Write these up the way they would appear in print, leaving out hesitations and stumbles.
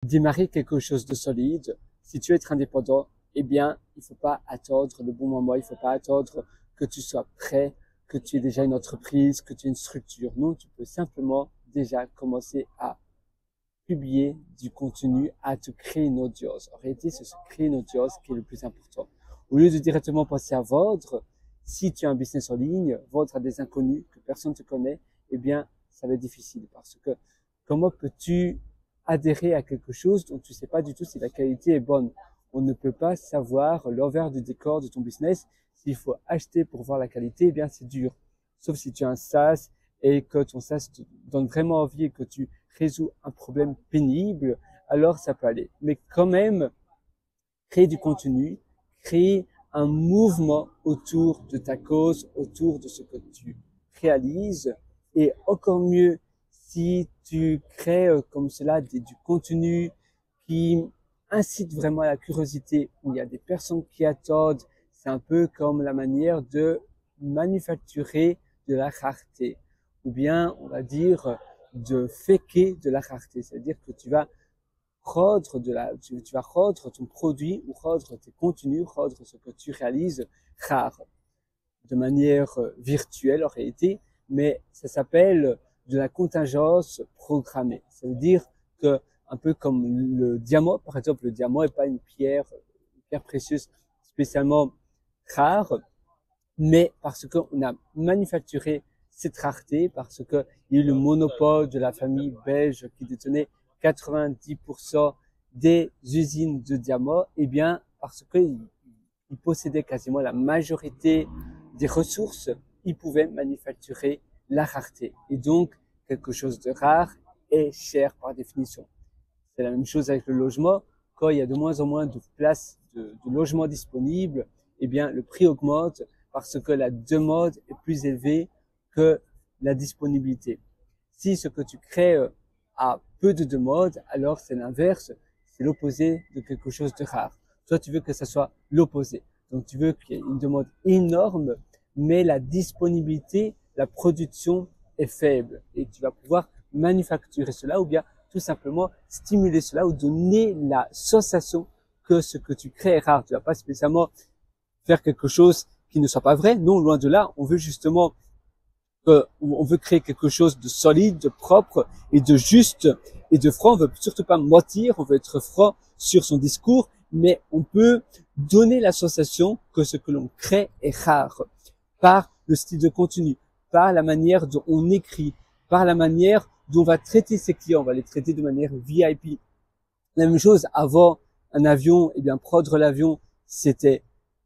démarrer quelque chose de solide. Si tu veux être indépendant, eh bien, il faut pas attendre le bon moment, il faut pas attendre que tu sois prêt, que tu aies déjà une entreprise, que tu aies une structure. Non, tu peux simplement déjà commencer à publier du contenu, à te créer une audience. En réalité, c'est se créer une audience qui est le plus important. Au lieu de directement penser à vendre, si tu as un business en ligne, vendre à des inconnus que personne ne te connaît, eh bien, ça va être difficile parce que comment peux-tu adhérer à quelque chose dont tu sais pas du tout si la qualité est bonne? On ne peut pas savoir l'envers du décor de ton business. S'il faut acheter pour voir la qualité, eh bien, c'est dur. Sauf si tu as un SaaS et que ton SaaS te donne vraiment envie et que tu résous un problème pénible, alors ça peut aller. Mais quand même, créer du contenu, créer un mouvement autour de ta cause, autour de ce que tu réalises, et encore mieux si tu crées comme cela du contenu qui incite vraiment à la curiosité, où il y a des personnes qui attendent. C'est un peu comme la manière de manufacturer de la rareté, ou bien on va dire de faker de la rareté, c'est-à-dire que tu vas tu vas rendre ton produit ou rendre tes contenus, rendre ce que tu réalises rare, de manière virtuelle en réalité, mais ça s'appelle de la contingence programmée. Ça veut dire que, un peu comme le diamant, par exemple, le diamant n'est pas une pierre précieuse spécialement rare, mais parce qu'on a manufacturé cette rareté, parce qu'il y a eu le monopole de la famille belge qui détenait 90% des usines de diamants, eh bien, parce qu'ils possédaient quasiment la majorité des ressources, ils pouvaient manufacturer la rareté. Et donc, quelque chose de rare est cher par définition. C'est la même chose avec le logement. Quand il y a de moins en moins de places de logement disponibles, eh bien, le prix augmente parce que la demande est plus élevée que la disponibilité. Si ce que tu crées a peu de demande, alors c'est l'inverse, c'est l'opposé de quelque chose de rare. Toi, tu veux que ça soit l'opposé. Donc, tu veux qu'il y ait une demande énorme, mais la disponibilité, la production est faible. Et tu vas pouvoir manufacturer cela ou bien tout simplement stimuler cela ou donner la sensation que ce que tu crées est rare. Tu vas pas spécialement faire quelque chose qui ne soit pas vrai. Non, loin de là, on veut justement on veut créer quelque chose de solide, de propre et de juste et de franc. On veut surtout pas mentir, on veut être franc sur son discours, mais on peut donner la sensation que ce que l'on crée est rare par le style de contenu, par la manière dont on écrit, par la manière dont on va traiter ses clients. On va les traiter de manière VIP. La même chose avant un avion, eh bien, prendre l'avion, c'était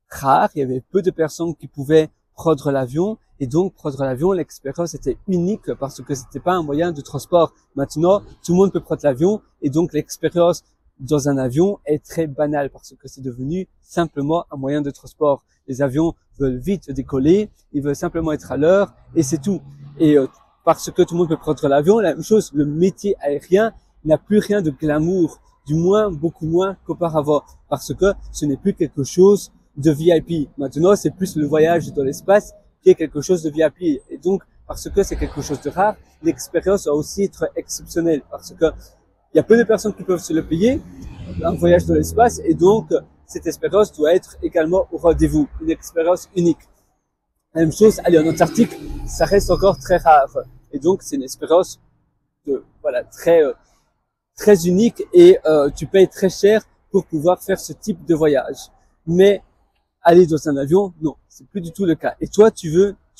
rare. Il y avait peu de personnes qui pouvaient prendre l'avion. Et donc, prendre l'avion, l'expérience était unique parce que c'était pas un moyen de transport. Maintenant, tout le monde peut prendre l'avion et donc l'expérience dans un avion est très banale parce que c'est devenu simplement un moyen de transport. Les avions veulent vite décoller, ils veulent simplement être à l'heure et c'est tout. Et parce que tout le monde peut prendre l'avion, la même chose, le métier aérien n'a plus rien de glamour, du moins beaucoup moins qu'auparavant parce que ce n'est plus quelque chose de VIP. Maintenant, c'est plus le voyage dans l'espace qui est quelque chose de VIP. Et donc, parce que c'est quelque chose de rare, l'expérience doit aussi être exceptionnelle parce que il y a peu de personnes qui peuvent se le payer, un voyage dans l'espace, et donc, cette expérience doit être également au rendez-vous, une expérience unique. La même chose, aller en Antarctique, ça reste encore très rare. Et donc, c'est une expérience très unique et tu payes très cher pour pouvoir faire ce type de voyage. Mais aller dans un avion, non, c'est plus du tout le cas. Et toi, tu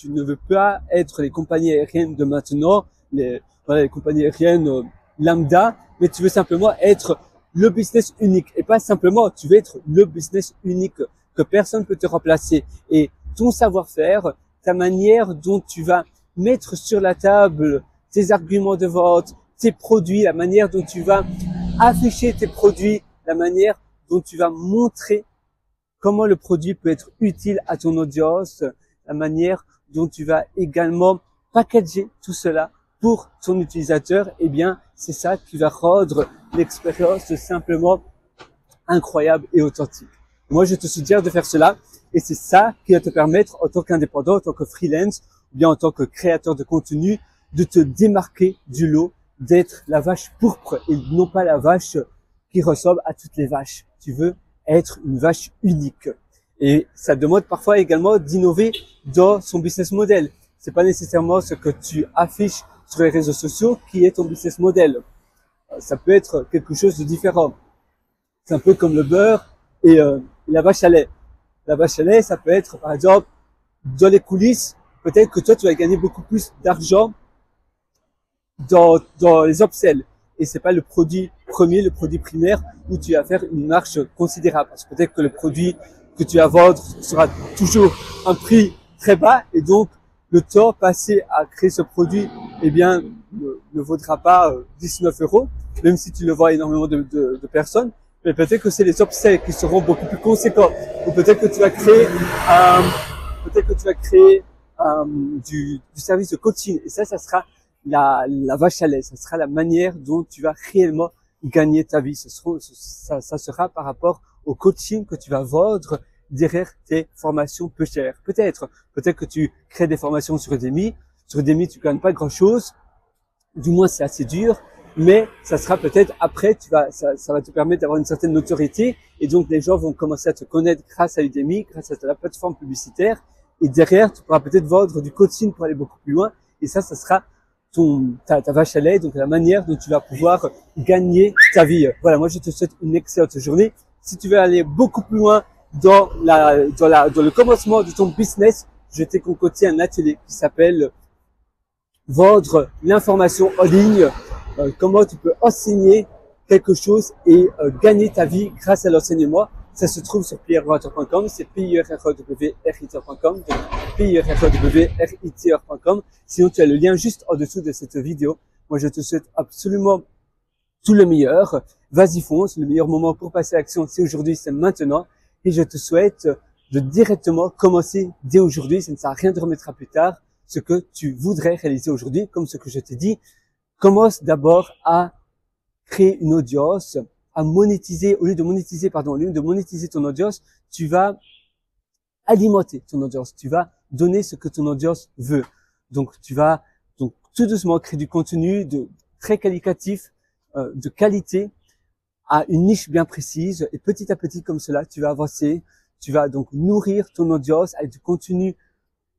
ne veux pas être les compagnies aériennes de maintenant, les compagnies aériennes lambda, mais tu veux simplement être le business unique. Et pas simplement, tu veux être le business unique que personne ne peut te remplacer. Et ton savoir-faire, ta manière dont tu vas mettre sur la table tes arguments de vente, tes produits, la manière dont tu vas afficher tes produits, la manière dont tu vas montrer comment le produit peut être utile à ton audience, la manière dont tu vas également packager tout cela pour ton utilisateur, eh bien, c'est ça qui va rendre l'expérience simplement incroyable et authentique. Moi, je te suggère de faire cela et c'est ça qui va te permettre, en tant qu'indépendant, en tant que freelance, ou bien en tant que créateur de contenu, de te démarquer du lot, d'être la vache pourpre et non pas la vache qui ressemble à toutes les vaches. Tu veux être une vache unique. Et ça demande parfois également d'innover dans son business model. C'est pas nécessairement ce que tu affiches sur les réseaux sociaux qui est ton business model. Ça peut être quelque chose de différent. C'est un peu comme le beurre et la vache à lait. La vache à lait, ça peut être, par exemple, dans les coulisses, peut-être que toi, tu vas gagner beaucoup plus d'argent dans les upsells. Et c'est pas le produit premier, le produit primaire où tu vas faire une marge considérable. Parce que peut-être que le produit que tu vas vendre sera toujours un prix très bas et donc le temps passé à créer ce produit, eh bien, ne vaudra pas 19 €, même si tu le vends à énormément de personnes. Mais peut-être que c'est les upsells qui seront beaucoup plus conséquents. Ou peut-être que tu vas créer, du service de coaching. Et ça sera la vache à lait. Ça sera la manière dont tu vas réellement gagner ta vie. Ça sera par rapport au coaching que tu vas vendre derrière tes formations peu chères. Peut-être que tu crées des formations sur Udemy. Sur Udemy, tu gagnes pas grand-chose. Du moins, c'est assez dur. Mais ça sera peut-être après, ça va te permettre d'avoir une certaine notoriété. Et donc, les gens vont commencer à te connaître grâce à Udemy, grâce à la plateforme publicitaire. Et derrière, tu pourras peut-être vendre du coaching pour aller beaucoup plus loin. Et ça sera ta vache à lait, donc la manière dont tu vas pouvoir gagner ta vie. Voilà, moi je te souhaite une excellente journée. Si tu veux aller beaucoup plus loin dans le commencement de ton business, je t'ai concocté un atelier qui s'appelle Vendre l'information en ligne. Comment tu peux enseigner quelque chose et gagner ta vie grâce à l'enseignement. Ça se trouve sur pierrewriter.com, c'est pierrewriter.com, donc pierrewriter.com. Sinon, tu as le lien juste en dessous de cette vidéo. Moi, je te souhaite absolument tout le meilleur. Vas-y, fonce. Le meilleur moment pour passer à l'action, c'est aujourd'hui, c'est maintenant. Et je te souhaite de directement commencer dès aujourd'hui. Ça ne sert à rien de remettre à plus tard ce que tu voudrais réaliser aujourd'hui, comme ce que je t'ai dit. Commence d'abord à créer une audience, à monétiser, au lieu de monétiser ton audience, tu vas alimenter ton audience, tu vas donner ce que ton audience veut. Donc, tu vas tout doucement créer du contenu très qualitatif, de qualité, à une niche bien précise. Et petit à petit, comme cela, tu vas avancer. Tu vas donc nourrir ton audience avec du contenu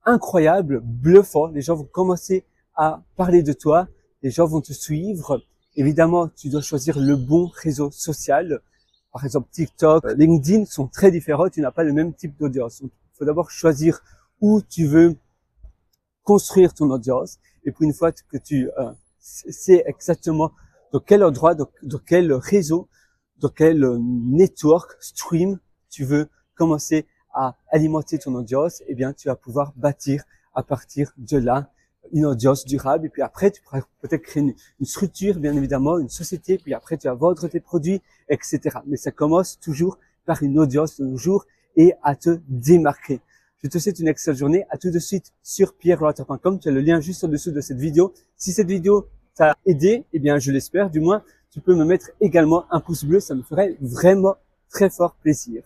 incroyable, bluffant. Les gens vont commencer à parler de toi. Les gens vont te suivre. Évidemment, tu dois choisir le bon réseau social. Par exemple, TikTok, LinkedIn sont très différents. Tu n'as pas le même type d'audience. Donc, il faut d'abord choisir où tu veux construire ton audience. Et puis, une fois que tu sais exactement dans quel endroit, dans quel réseau, dans quel network, stream, tu veux commencer à alimenter ton audience, eh bien, tu vas pouvoir bâtir à partir de là une audience durable. Et puis après, tu pourras peut-être créer une structure, bien évidemment, une société. Puis après, tu vas vendre tes produits, etc. Mais ça commence toujours par une audience de nos jours et à te démarquer. Je te souhaite une excellente journée. À tout de suite sur pierrewriter.com. Tu as le lien juste en dessous de cette vidéo. Si cette vidéo t'a aidé, eh bien, je l'espère. Du moins, tu peux me mettre également un pouce bleu. Ça me ferait vraiment très fort plaisir.